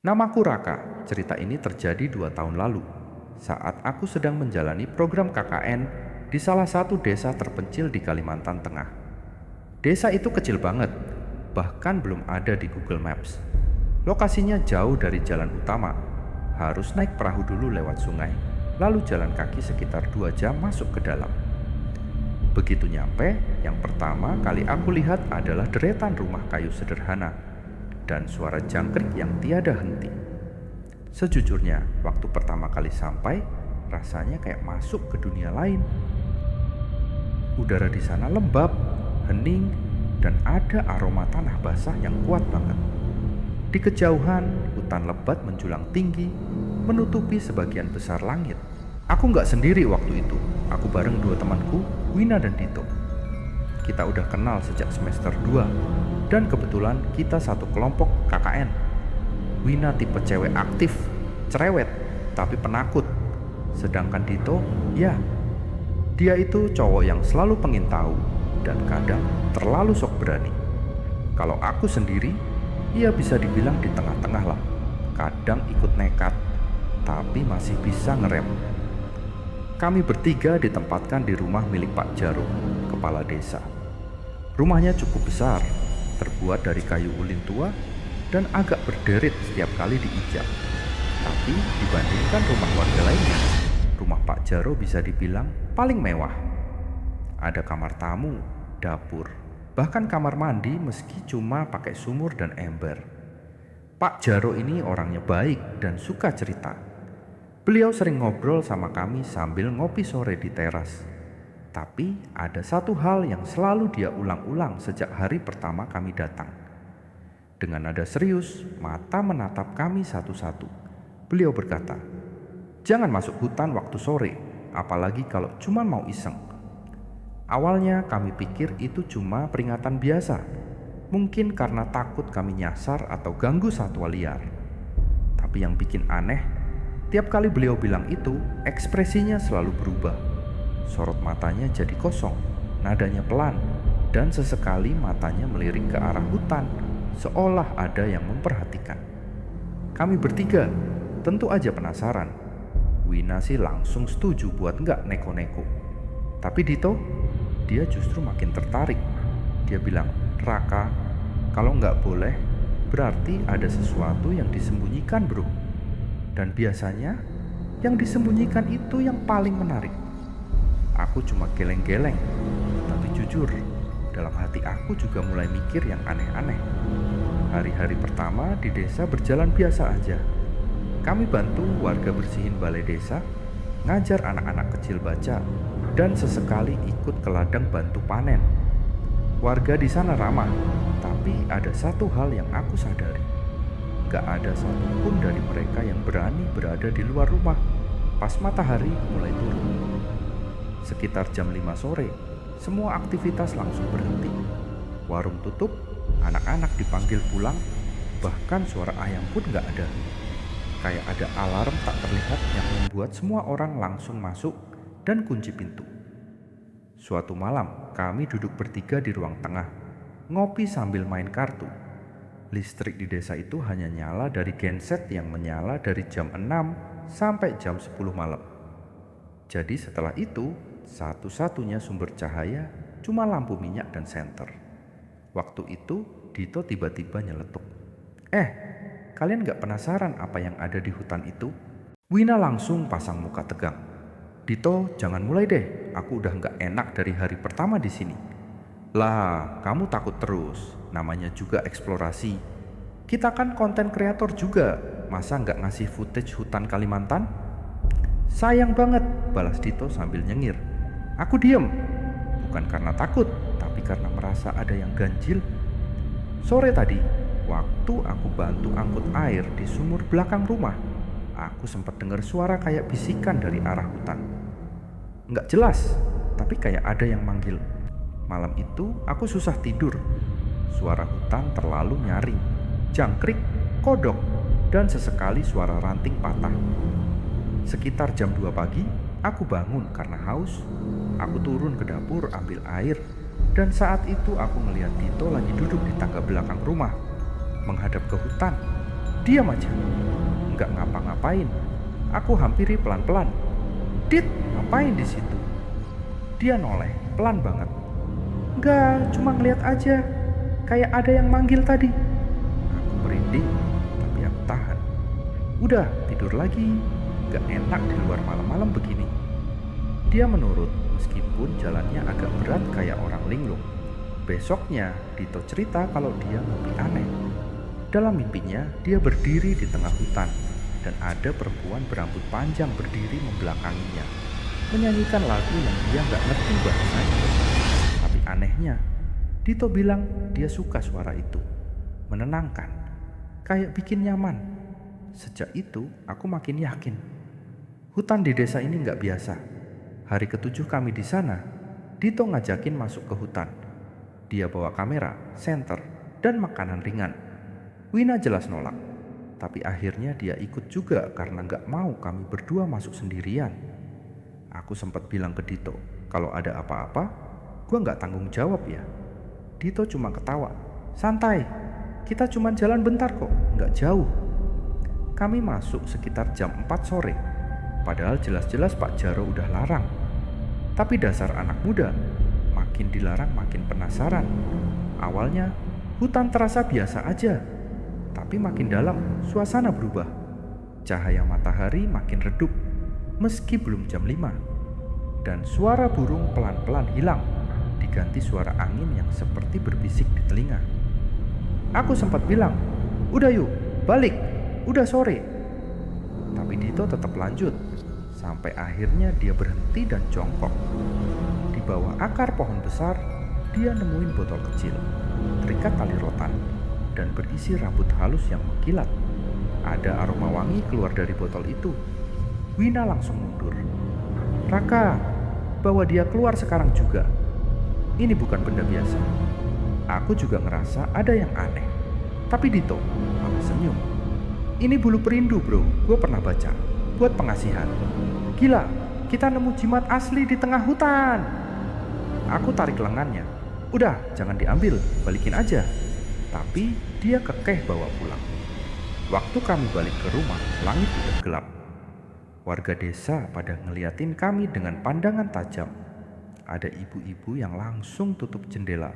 Namaku Raka. Cerita ini terjadi 2 tahun lalu saat aku sedang menjalani program KKN di salah satu desa terpencil di Kalimantan Tengah. Desa itu kecil banget, bahkan belum ada di Google Maps. Lokasinya jauh dari jalan utama, harus naik perahu dulu lewat sungai, lalu jalan kaki sekitar 2 jam masuk ke dalam. Begitu nyampe, yang pertama kali aku lihat adalah deretan rumah kayu sederhana dan suara jangkrik yang tiada henti. Sejujurnya, waktu pertama kali sampai, rasanya kayak masuk ke dunia lain. Udara di sana lembab, hening, dan ada aroma tanah basah yang kuat banget. Di kejauhan, hutan lebat menjulang tinggi, menutupi sebagian besar langit. Aku nggak sendiri waktu itu. Aku bareng 2 temanku, Wina dan Dito. Kita udah kenal sejak semester 2, dan kebetulan kita satu kelompok KKN. Wina tipe cewek aktif, cerewet, tapi penakut. Sedangkan Dito, ya, dia itu cowok yang selalu pengen tahu dan kadang terlalu sok berani. Kalau aku sendiri, ya bisa dibilang di tengah-tengah lah. Kadang ikut nekat, tapi masih bisa ngerem. Kami bertiga ditempatkan di rumah milik Pak Jaro, kepala desa. Rumahnya cukup besar, terbuat dari kayu ulin tua dan agak berderet setiap kali diinjak. Tapi dibandingkan rumah warga lainnya, rumah Pak Jaro bisa dibilang paling mewah. Ada kamar tamu, dapur, bahkan kamar mandi meski cuma pakai sumur dan ember. Pak Jaro ini orangnya baik dan suka cerita. Beliau sering ngobrol sama kami sambil ngopi sore di teras. Tapi ada satu hal yang selalu dia ulang-ulang sejak hari pertama kami datang. Dengan nada serius, mata menatap kami satu-satu. Beliau berkata, "Jangan masuk hutan waktu sore, apalagi kalau cuma mau iseng." Awalnya kami pikir itu cuma peringatan biasa. Mungkin karena takut kami nyasar atau ganggu satwa liar. Tapi yang bikin aneh, tiap kali beliau bilang itu, ekspresinya selalu berubah. Sorot matanya jadi kosong, nadanya pelan, dan sesekali matanya melirik ke arah hutan, seolah ada yang memperhatikan. Kami bertiga tentu aja penasaran. Wina sih langsung setuju buat nggak neko-neko. Tapi Dito, dia justru makin tertarik. Dia bilang, "Raka, kalau nggak boleh, berarti ada sesuatu yang disembunyikan, bro. Dan biasanya yang disembunyikan itu yang paling menarik." Aku cuma geleng-geleng, tapi jujur, dalam hati aku juga mulai mikir yang aneh-aneh. Hari-hari pertama di desa berjalan biasa aja. Kami bantu warga bersihin balai desa, ngajar anak-anak kecil baca, dan sesekali ikut ke ladang bantu panen. Warga di sana ramah, tapi ada satu hal yang aku sadari. Gak ada satupun dari mereka yang berani berada di luar rumah pas matahari mulai turun. Sekitar jam 5 sore, semua aktivitas langsung berhenti. Warung tutup, anak-anak dipanggil pulang, bahkan suara ayam pun gak ada. Kayak ada alarm tak terlihat yang membuat semua orang langsung masuk dan kunci pintu. Suatu malam, kami duduk bertiga di ruang tengah, ngopi sambil main kartu. Listrik di desa itu hanya nyala dari genset yang menyala dari jam 6 sampai jam 10 malam. Jadi setelah itu, satu-satunya sumber cahaya cuma lampu minyak dan senter. Waktu itu, Dito tiba-tiba nyeletuk. Kalian gak penasaran apa yang ada di hutan itu?" Wina langsung pasang muka tegang. "Dito, jangan mulai deh. Aku udah gak enak dari hari pertama di sini." "Lah, kamu takut terus. Namanya juga eksplorasi. Kita kan konten kreator juga. Masa gak ngasih footage hutan Kalimantan?" "Sayang banget," balas Dito sambil nyengir. Aku diem, bukan karena takut, tapi karena merasa ada yang ganjil. Sore tadi, waktu aku bantu angkut air di sumur belakang rumah, aku sempat dengar suara kayak bisikan dari arah hutan. Nggak jelas, tapi kayak ada yang manggil. Malam itu aku susah tidur. Suara hutan terlalu nyaring, jangkrik, kodok, dan sesekali suara ranting patah. Sekitar jam 2 pagi, aku bangun karena haus. Aku turun ke dapur ambil air, dan saat itu aku ngelihat Dito lagi duduk di tangga belakang rumah, menghadap ke hutan. Diam aja. Nggak ngapa-ngapain. Aku hampiri pelan-pelan. Dit, ngapain di situ? Dia noleh, pelan banget. Enggak, cuma ngeliat aja. Kayak ada yang manggil tadi. Aku merinding, tapi aku tahan. Udah, tidur lagi. Gak enak di luar malam-malam begini. Dia menurut, meskipun jalannya agak berat kayak orang linglung. Besoknya, Dito cerita kalau dia mimpi aneh. Dalam mimpinya, dia berdiri di tengah hutan dan ada perempuan berambut panjang berdiri membelakanginya, menyanyikan lagu yang dia gak ngerti bahasanya. Tapi anehnya, Dito bilang dia suka suara itu. Menenangkan, kayak bikin nyaman. Sejak itu, aku makin yakin. Hutan di desa ini gak biasa. Hari ke-7 kami di sana, Dito ngajakin masuk ke hutan. Dia bawa kamera, senter, dan makanan ringan. Wina jelas nolak. Tapi akhirnya dia ikut juga karena gak mau kami berdua masuk sendirian. Aku sempat bilang ke Dito, kalau ada apa-apa, gue gak tanggung jawab ya. Dito cuma ketawa, santai, kita cuma jalan bentar kok, gak jauh. Kami masuk sekitar jam 4 sore, padahal jelas-jelas Pak Jaro udah larang. Tapi dasar anak muda, makin dilarang makin penasaran. Awalnya, hutan terasa biasa aja. Tapi makin dalam, suasana berubah. Cahaya matahari makin redup, meski belum jam 5. Dan suara burung pelan-pelan hilang, diganti suara angin yang seperti berbisik di telinga. Aku sempat bilang, udah yuk, balik, udah sore. Tapi Dito tetap lanjut, sampai akhirnya dia berhenti dan jongkok. Di bawah akar pohon besar, dia nemuin botol kecil, terikat tali rotan, dan berisi rambut halus yang mengkilat. Ada aroma wangi keluar dari botol itu. Wina langsung mundur. Raka, bawa dia keluar sekarang juga. Ini bukan benda biasa. Aku juga ngerasa ada yang aneh. Tapi Dito malah senyum. Ini bulu perindu bro, gue pernah baca. Buat pengasihan. Gila, kita nemu jimat asli di tengah hutan. Aku tarik lengannya. Udah, jangan diambil, balikin aja. Tapi dia kekeh bawa pulang. Waktu kami balik ke rumah, langit udah gelap. Warga desa pada ngeliatin kami dengan pandangan tajam. Ada ibu-ibu yang langsung tutup jendela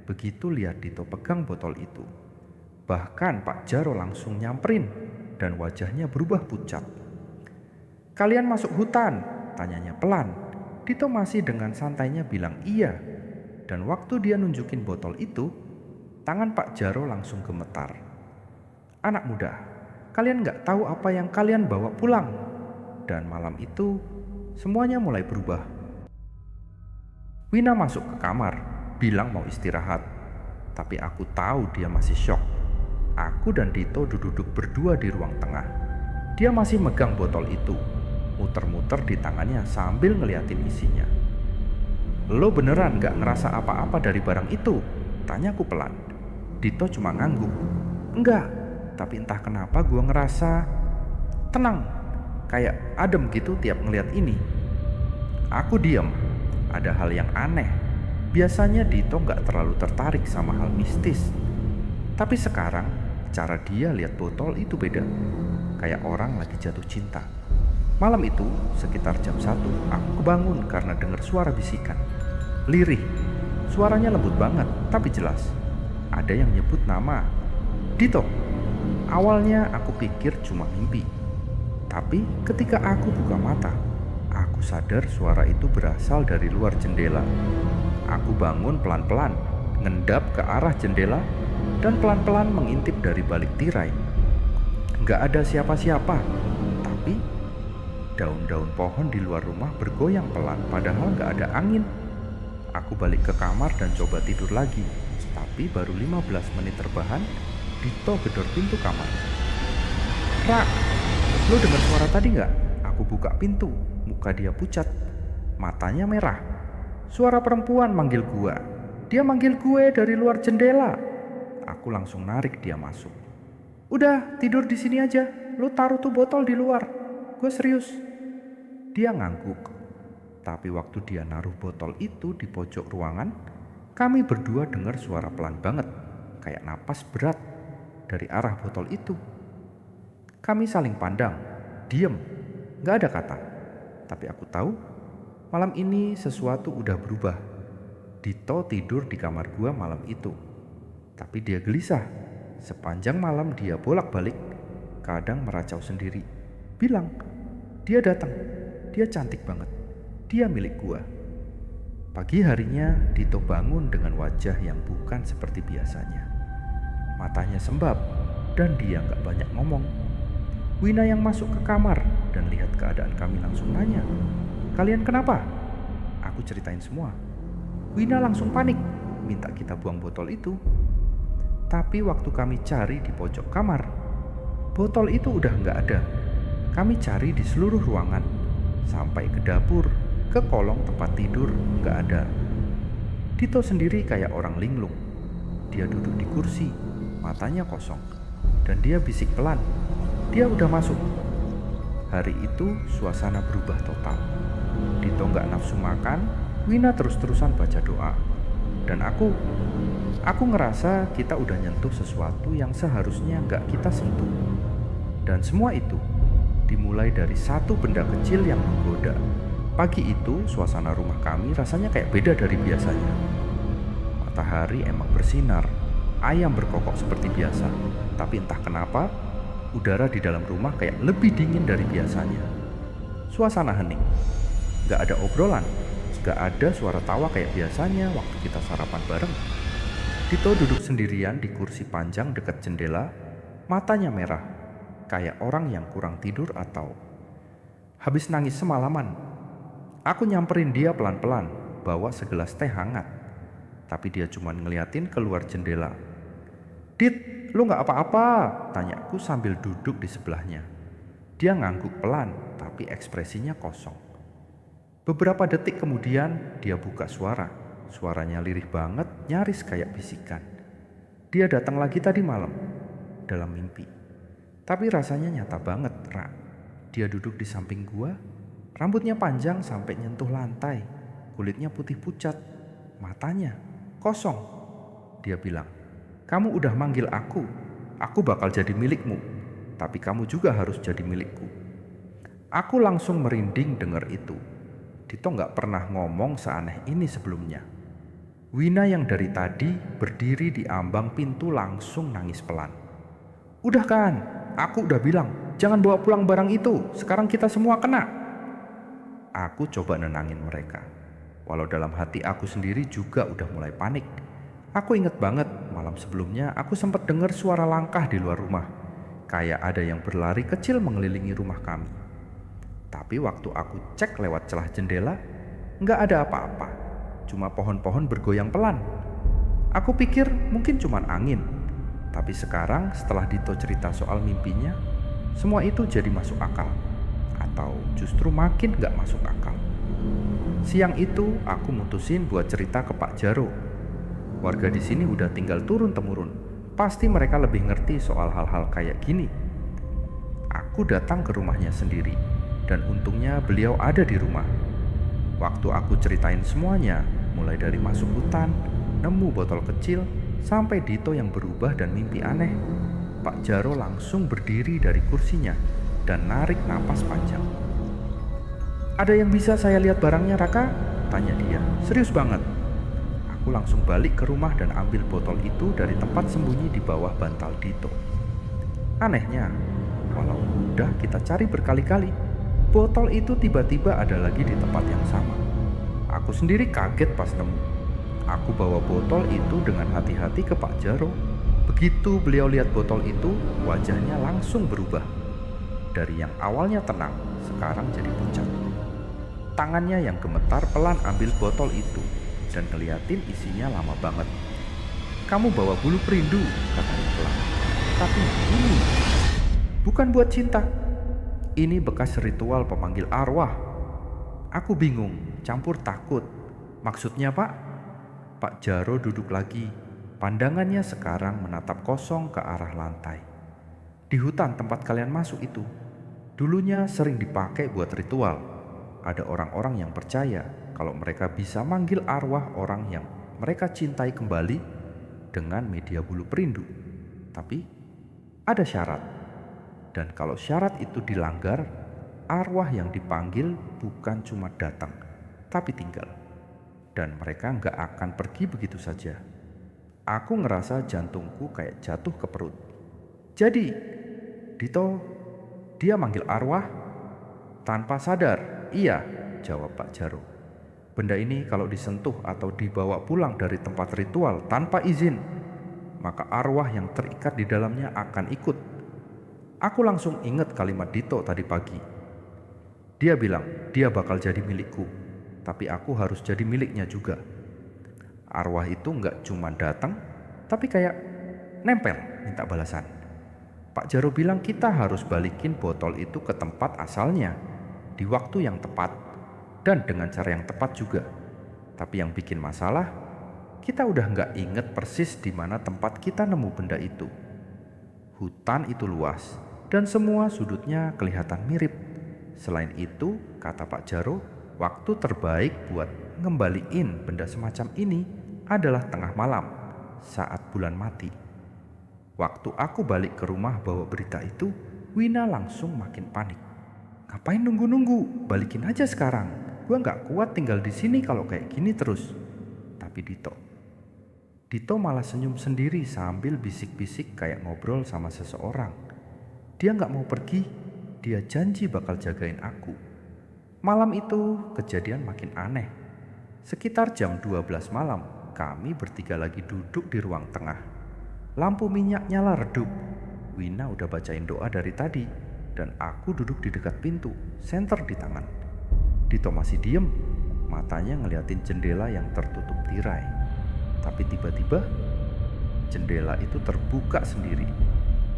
begitu lihat Dito pegang botol itu. Bahkan Pak Jaro langsung nyamperin dan wajahnya berubah pucat. Kalian masuk hutan? Tanyanya pelan. Dito masih dengan santainya bilang iya. Dan waktu dia nunjukin botol itu, tangan Pak Jaro langsung gemetar. Anak muda, kalian gak tahu apa yang kalian bawa pulang. Dan malam itu, semuanya mulai berubah. Wina masuk ke kamar, bilang mau istirahat. Tapi aku tahu dia masih syok. Aku dan Dito duduk berdua di ruang tengah. Dia masih megang botol itu, muter-muter di tangannya sambil ngeliatin isinya. Lo beneran gak ngerasa apa-apa dari barang itu? Tanyaku pelan. Dito cuma ngangguk. Enggak, tapi entah kenapa gue ngerasa tenang, kayak adem gitu tiap ngeliat ini. Aku diam. Ada hal yang aneh. Biasanya Dito gak terlalu tertarik sama hal mistis. Tapi sekarang cara dia lihat botol itu beda. Kayak orang lagi jatuh cinta. Malam itu sekitar jam 1 aku kebangun karena dengar suara bisikan. Lirih. Suaranya lembut banget tapi jelas. Ada yang nyebut nama Dito. Awalnya aku pikir cuma mimpi. Tapi ketika aku buka mata, aku sadar suara itu berasal dari luar jendela. Aku bangun pelan-pelan, ngendap ke arah jendela, dan pelan-pelan mengintip dari balik tirai. Gak ada siapa-siapa, tapi daun-daun pohon di luar rumah bergoyang pelan padahal gak ada angin. Aku balik ke kamar dan coba tidur lagi. Tapi baru 15 menit terbahan, Dito gedor pintu kamar. Rak, lo dengar suara tadi gak? Aku buka pintu, muka dia pucat, matanya merah. Suara perempuan manggil gua. Dia manggil gue dari luar jendela. Aku langsung narik dia masuk. Udah, tidur di sini aja. Lo taruh tuh botol di luar. Gue serius. Dia ngangguk. Tapi waktu dia naruh botol itu di pojok ruangan, kami berdua dengar suara pelan banget, kayak napas berat dari arah botol itu. Kami saling pandang, diem, gak ada kata. Tapi aku tahu malam ini sesuatu udah berubah. Dito tidur di kamar gua malam itu. Tapi dia gelisah. Sepanjang malam dia bolak-balik, kadang meracau sendiri. Bilang, dia datang, dia cantik banget, dia milik gua. Pagi harinya Dito bangun dengan wajah yang bukan seperti biasanya. Matanya sembab dan dia gak banyak ngomong. Wina yang masuk ke kamar dan lihat keadaan kami langsung nanya, "Kalian kenapa?" Aku ceritain semua. Wina langsung panik, minta kita buang botol itu. Tapi waktu kami cari di pojok kamar, botol itu udah gak ada. Kami cari di seluruh ruangan, sampai ke dapur, ke kolong tempat tidur, gak ada. Dito sendiri kayak orang linglung. Dia duduk di kursi, matanya kosong, dan dia bisik pelan, "Dia udah masuk." Hari itu suasana berubah total. Dito gak nafsu makan, Wina terus-terusan baca doa. Dan aku ngerasa kita udah nyentuh sesuatu yang seharusnya gak kita sentuh. Dan semua itu dimulai dari satu benda kecil yang menggoda. Pagi itu suasana rumah kami rasanya kayak beda dari biasanya. Matahari emang bersinar, ayam berkokok seperti biasa. Tapi entah kenapa udara di dalam rumah kayak lebih dingin dari biasanya. Suasana hening, gak ada obrolan, gak ada suara tawa kayak biasanya waktu kita sarapan bareng. Dito duduk sendirian di kursi panjang dekat jendela, matanya merah, kayak orang yang kurang tidur atau habis nangis semalaman. Aku nyamperin dia pelan-pelan, bawa segelas teh hangat. Tapi dia cuma ngeliatin keluar jendela. "Dit, lu gak apa-apa?" tanyaku sambil duduk di sebelahnya. Dia ngangguk pelan, tapi ekspresinya kosong. Beberapa detik kemudian dia buka suara. Suaranya lirih banget, nyaris kayak bisikan. Dia datang lagi tadi malam, dalam mimpi. Tapi rasanya nyata banget, Ra. Dia duduk di samping gua, rambutnya panjang sampai nyentuh lantai, kulitnya putih pucat, matanya kosong. Dia bilang, "Kamu udah manggil aku bakal jadi milikmu, tapi kamu juga harus jadi milikku." Aku langsung merinding dengar itu. Dito gak pernah ngomong seaneh ini sebelumnya. Wina yang dari tadi berdiri di ambang pintu langsung nangis pelan. "Udah kan, aku udah bilang, jangan bawa pulang barang itu, sekarang kita semua kena." Aku coba nenangin mereka, walau dalam hati aku sendiri juga udah mulai panik. Aku inget banget malam sebelumnya aku sempat dengar suara langkah di luar rumah, kayak ada yang berlari kecil mengelilingi rumah kami. Tapi waktu aku cek lewat celah jendela, nggak ada apa-apa, cuma pohon-pohon bergoyang pelan. Aku pikir mungkin cuma angin, tapi sekarang setelah Dito cerita soal mimpinya, semua itu jadi masuk akal, atau justru makin nggak masuk akal. Siang itu aku mutusin buat cerita ke Pak Jaro. Warga di sini udah tinggal turun-temurun, pasti mereka lebih ngerti soal hal-hal kayak gini. Aku datang ke rumahnya sendiri, dan untungnya beliau ada di rumah. Waktu aku ceritain semuanya, mulai dari masuk hutan, nemu botol kecil, sampai Dito yang berubah dan mimpi aneh, Pak Jaro langsung berdiri dari kursinya dan narik napas panjang. "Ada yang bisa saya lihat barangnya, Raka?" tanya dia. "Serius banget." Aku langsung balik ke rumah dan ambil botol itu dari tempat sembunyi di bawah bantal Dito. Anehnya, walau udah kita cari berkali-kali, botol itu tiba-tiba ada lagi di tempat yang sama. Aku sendiri kaget pas nemu. Aku bawa botol itu dengan hati-hati ke Pak Jaro. Begitu beliau lihat botol itu, wajahnya langsung berubah. Dari yang awalnya tenang, sekarang jadi pucat. Tangannya yang gemetar pelan ambil botol itu dan ngeliatin isinya lama banget. "Kamu bawa bulu perindu," katanya pelan. "Tapi ini bukan buat cinta. Ini bekas ritual pemanggil arwah." Aku bingung, campur takut. "Maksudnya, Pak?" Pak Jaro duduk lagi. Pandangannya sekarang menatap kosong ke arah lantai. "Di hutan tempat kalian masuk itu, dulunya sering dipakai buat ritual. Ada orang-orang yang percaya kalau mereka bisa manggil arwah orang yang mereka cintai kembali dengan media bulu perindu. Tapi ada syarat. Dan kalau syarat itu dilanggar, arwah yang dipanggil bukan cuma datang, tapi tinggal. Dan mereka nggak akan pergi begitu saja. Aku ngerasa jantungku kayak jatuh ke perut. Jadi, Dito, dia manggil arwah? Tanpa sadar, iya, jawab Pak Jaro. Benda ini kalau disentuh atau dibawa pulang dari tempat ritual tanpa izin, maka arwah yang terikat di dalamnya akan ikut. Aku langsung ingat kalimat Dito tadi pagi. Dia bilang dia bakal jadi milikku, tapi aku harus jadi miliknya juga. Arwah itu nggak cuma datang, tapi kayak nempel minta balasan. Pak Jaro bilang kita harus balikin botol itu ke tempat asalnya, di waktu yang tepat, dan dengan cara yang tepat juga. Tapi yang bikin masalah, kita udah nggak inget persis di mana tempat kita nemu benda itu. Hutan itu luas, dan semua sudutnya kelihatan mirip. Selain itu, kata Pak Jaro, waktu terbaik buat ngembaliin benda semacam ini adalah tengah malam, saat bulan mati. Waktu aku balik ke rumah bawa berita itu, Wina langsung makin panik. Ngapain nunggu-nunggu? Balikin aja sekarang. Gua nggak kuat tinggal di sini kalau kayak gini terus. Tapi Dito malah senyum sendiri sambil bisik-bisik kayak ngobrol sama seseorang. Dia nggak mau pergi, dia janji bakal jagain aku. Malam itu kejadian makin aneh. Sekitar jam 12 malam, kami bertiga lagi duduk di ruang tengah. Lampu minyak nyala redup. Wina udah bacain doa dari tadi, dan aku duduk di dekat pintu, senter di tangan. Dito masih diem, matanya ngeliatin jendela yang tertutup tirai. Tapi tiba-tiba jendela itu terbuka sendiri.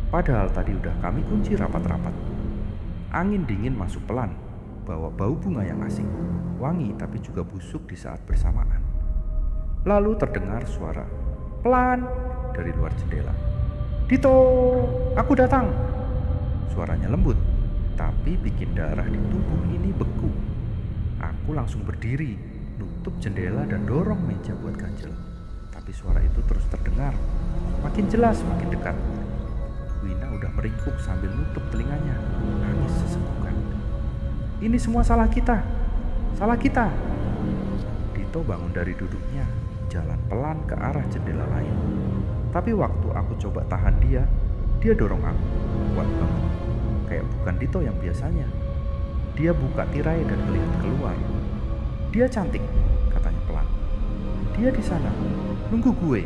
Padahal tadi udah kami kunci rapat-rapat. Angin dingin masuk pelan, bawa bau bunga yang asing, wangi tapi juga busuk di saat bersamaan. Lalu terdengar suara pelan dari luar jendela. Dito, aku datang. Suaranya lembut, tapi bikin darah di tubuh ini beku. Aku langsung berdiri, nutup jendela dan dorong meja buat ganjel. Tapi suara itu terus terdengar, makin jelas, makin dekat. Wina udah meringkuk sambil nutup telinganya, nangis sesenggukan. Ini semua salah kita, salah kita. Dito bangun dari duduknya, jalan pelan ke arah jendela lain. Tapi waktu aku coba tahan dia dorong aku, kuat banget. Kayak bukan Dito yang biasanya. Dia buka tirai dan melihat keluar. Dia cantik, katanya pelan. Dia di sana, nunggu gue.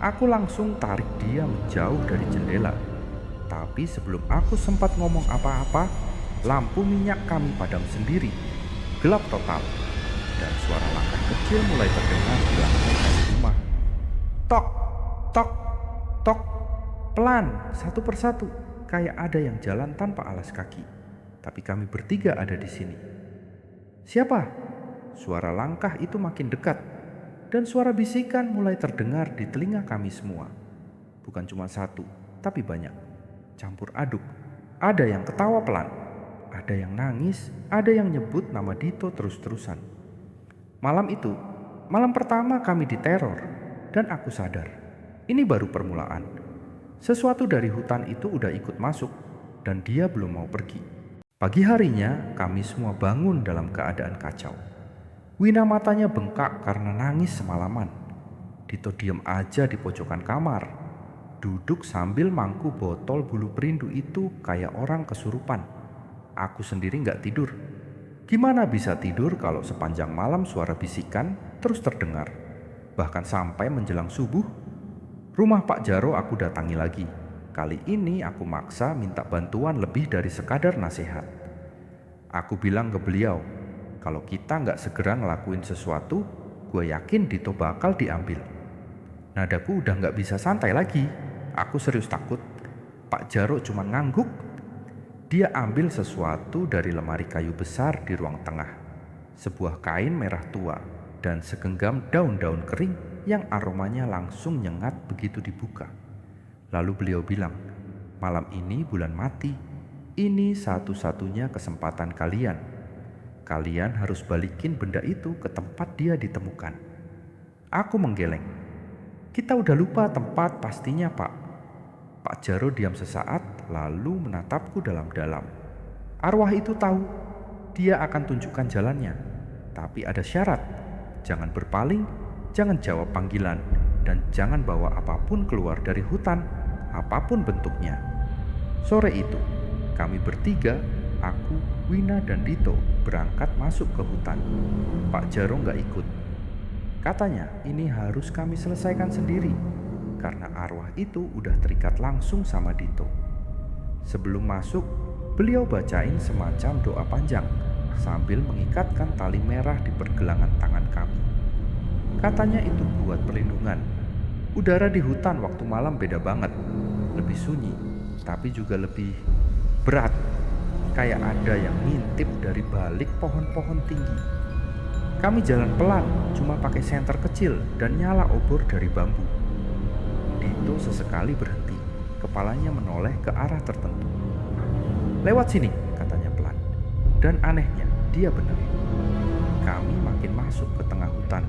Aku langsung tarik dia menjauh dari jendela. Tapi sebelum aku sempat ngomong apa-apa, lampu minyak kami padam sendiri. Gelap total. Dan suara langkah kecil mulai terdengar di lantai rumah. Tok, tok, tok. Pelan, satu persatu. Kayak ada yang jalan tanpa alas kaki. Tapi kami bertiga ada di sini. Siapa? Suara langkah itu makin dekat. Dan suara bisikan mulai terdengar di telinga kami semua. Bukan cuma satu, tapi banyak. Campur aduk. Ada yang ketawa pelan. Ada yang nangis. Ada yang nyebut nama Dito terus-terusan. Malam itu, malam pertama kami diteror. Dan aku sadar, ini baru permulaan. Sesuatu dari hutan itu udah ikut masuk. Dan dia belum mau pergi. Pagi harinya, kami semua bangun dalam keadaan kacau. Wina matanya bengkak karena nangis semalaman. Dito diem aja di pojokan kamar, duduk sambil mangku botol bulu perindu itu kayak orang kesurupan. Aku sendiri gak tidur. Gimana bisa tidur kalau sepanjang malam suara bisikan terus terdengar? Bahkan sampai menjelang subuh, rumah Pak Jaro aku datangi lagi. Kali ini aku maksa minta bantuan lebih dari sekadar nasihat. Aku bilang ke beliau, kalau kita nggak segera ngelakuin sesuatu, gue yakin Dito bakal diambil. Nadaku udah nggak bisa santai lagi. Aku serius takut. Pak Jaro cuma ngangguk. Dia ambil sesuatu dari lemari kayu besar di ruang tengah. Sebuah kain merah tua dan segenggam daun-daun kering yang aromanya langsung nyengat begitu dibuka. Lalu beliau bilang, malam ini bulan mati, ini satu-satunya kesempatan kalian. Kalian harus balikin benda itu ke tempat dia ditemukan. Aku menggeleng. Kita udah lupa tempat pastinya, Pak. Pak Jaro diam sesaat lalu menatapku dalam-dalam. Arwah itu tahu dia akan tunjukkan jalannya, tapi ada syarat. Jangan berpaling, jangan jawab panggilan, dan jangan bawa apapun keluar dari hutan, apapun bentuknya. Sore itu, kami bertiga, aku, Wina, dan Dito berangkat masuk ke hutan. Pak Jaro nggak ikut. Katanya ini harus kami selesaikan sendiri, karena arwah itu udah terikat langsung sama Dito. Sebelum masuk, beliau bacain semacam doa panjang sambil mengikatkan tali merah di pergelangan tangan kami. Katanya itu buat perlindungan. Udara di hutan waktu malam beda banget. Lebih sunyi, tapi juga lebih berat. Kayak ada yang ngintip dari balik pohon-pohon tinggi. Kami jalan pelan, cuma pakai senter kecil dan nyala obor dari bambu. Dito sesekali berhenti, kepalanya menoleh ke arah tertentu. Lewat sini, katanya pelan. Dan anehnya, dia benar. Kami makin masuk ke tengah hutan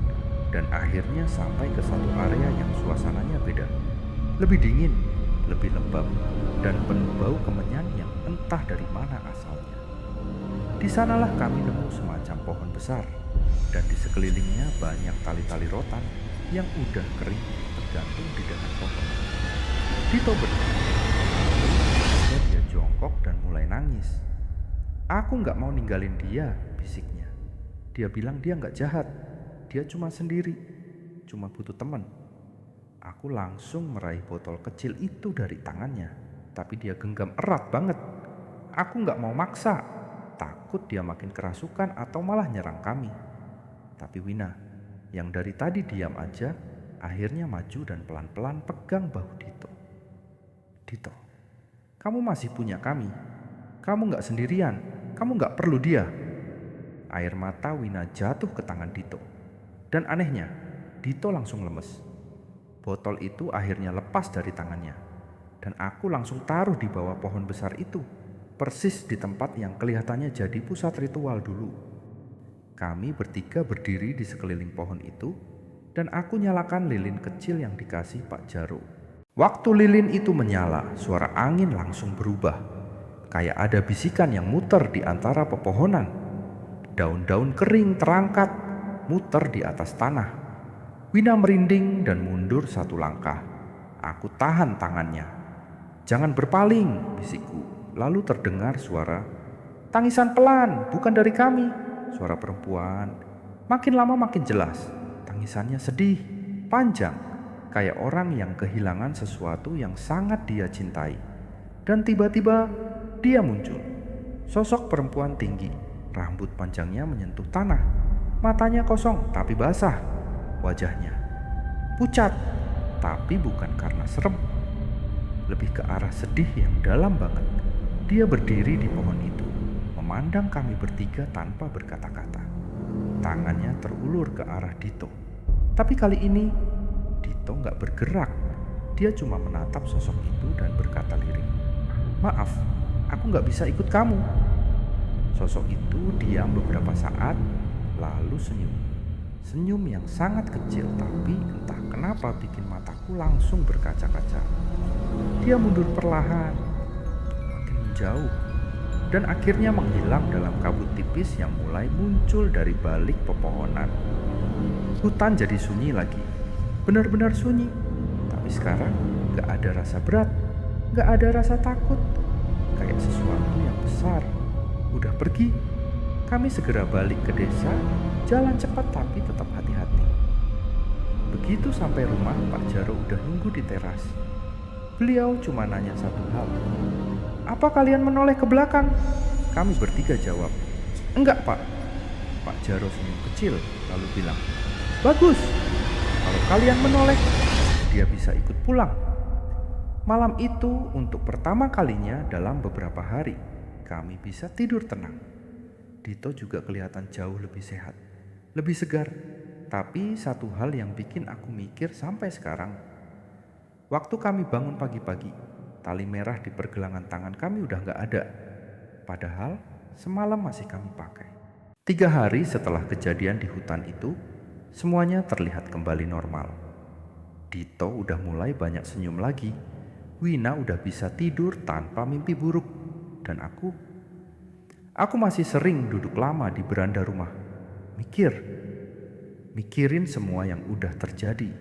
dan akhirnya sampai ke satu area yang suasananya beda. Lebih dingin, lebih lembab, dan penuh bau kemenyan yang entah dari mana asalnya. Di sanalah kami nemu semacam pohon besar, dan di sekelilingnya banyak tali-tali rotan yang udah kering tergantung di dahan pohon. Dito berdiri, lalu dia jongkok dan mulai nangis. Aku nggak mau ninggalin dia, bisiknya. Dia bilang dia nggak jahat, dia cuma sendiri, cuma butuh teman. Aku langsung meraih botol kecil itu dari tangannya, tapi dia genggam erat banget. Aku nggak mau maksa, takut dia makin kerasukan atau malah nyerang kami. Tapi Wina, yang dari tadi diam aja, akhirnya maju dan pelan-pelan pegang bahu Dito. Dito, kamu masih punya kami. Kamu gak sendirian, kamu gak perlu dia. Air mata Wina jatuh ke tangan Dito. Dan anehnya, Dito langsung lemes. Botol itu akhirnya lepas dari tangannya. Dan aku langsung taruh di bawah pohon besar itu, persis di tempat yang kelihatannya jadi pusat ritual dulu. Kami bertiga berdiri di sekeliling pohon itu, dan aku nyalakan lilin kecil yang dikasih Pak Jaro. Waktu lilin itu menyala, suara angin langsung berubah. Kayak ada bisikan yang muter di antara pepohonan. Daun-daun kering terangkat, muter di atas tanah. Wina merinding dan mundur satu langkah. Aku tahan tangannya. Jangan berpaling, bisikku. Lalu terdengar suara, tangisan pelan, bukan dari kami. Suara perempuan, makin lama makin jelas. Tangisannya sedih, panjang, kayak orang yang kehilangan sesuatu yang sangat dia cintai. Dan tiba-tiba dia muncul. Sosok perempuan tinggi, rambut panjangnya menyentuh tanah. Matanya kosong tapi basah. Wajahnya pucat, tapi bukan karena serem. Lebih ke arah sedih yang dalam banget. Dia berdiri di pohon itu, memandang kami bertiga tanpa berkata-kata. Tangannya terulur ke arah Dito. Tapi kali ini Dito gak bergerak. Dia cuma menatap sosok itu dan berkata lirih, "Maaf, aku gak bisa ikut kamu." Sosok itu diam beberapa saat, lalu senyum. Senyum yang sangat kecil, tapi entah kenapa bikin mataku langsung berkaca-kaca. Dia mundur perlahan, makin menjauh, dan akhirnya menghilang dalam kabut tipis yang mulai muncul dari balik pepohonan. Hutan jadi sunyi lagi, benar-benar sunyi. Tapi sekarang gak ada rasa berat, gak ada rasa takut. Kayak sesuatu yang besar udah pergi. Kami segera balik ke desa, jalan cepat tapi tetap hati-hati. Begitu sampai rumah, Pak Jaro udah nunggu di teras. Beliau cuma nanya satu hal, "Apa kalian menoleh ke belakang?" Kami bertiga jawab, "Enggak, Pak." Pak Jaro senyum kecil lalu bilang, "Bagus, kalau kalian menoleh, dia bisa ikut pulang." Malam itu untuk pertama kalinya dalam beberapa hari, kami bisa tidur tenang. Dito juga kelihatan jauh lebih sehat, lebih segar. Tapi satu hal yang bikin aku mikir sampai sekarang, waktu kami bangun pagi-pagi, tali merah di pergelangan tangan kami udah gak ada. Padahal semalam masih kami pakai. 3 hari setelah kejadian di hutan itu, semuanya terlihat kembali normal. Dito udah mulai banyak senyum lagi. Wina udah bisa tidur tanpa mimpi buruk. Dan aku masih sering duduk lama di beranda rumah. Mikirin semua yang udah terjadi.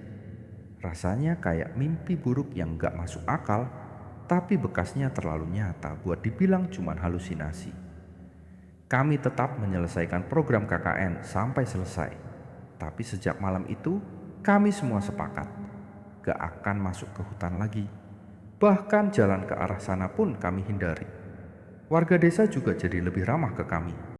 Rasanya kayak mimpi buruk yang gak masuk akal, tapi bekasnya terlalu nyata buat dibilang cuman halusinasi. Kami tetap menyelesaikan program KKN sampai selesai. Tapi sejak malam itu, kami semua sepakat gak akan masuk ke hutan lagi. Bahkan jalan ke arah sana pun kami hindari. Warga desa juga jadi lebih ramah ke kami.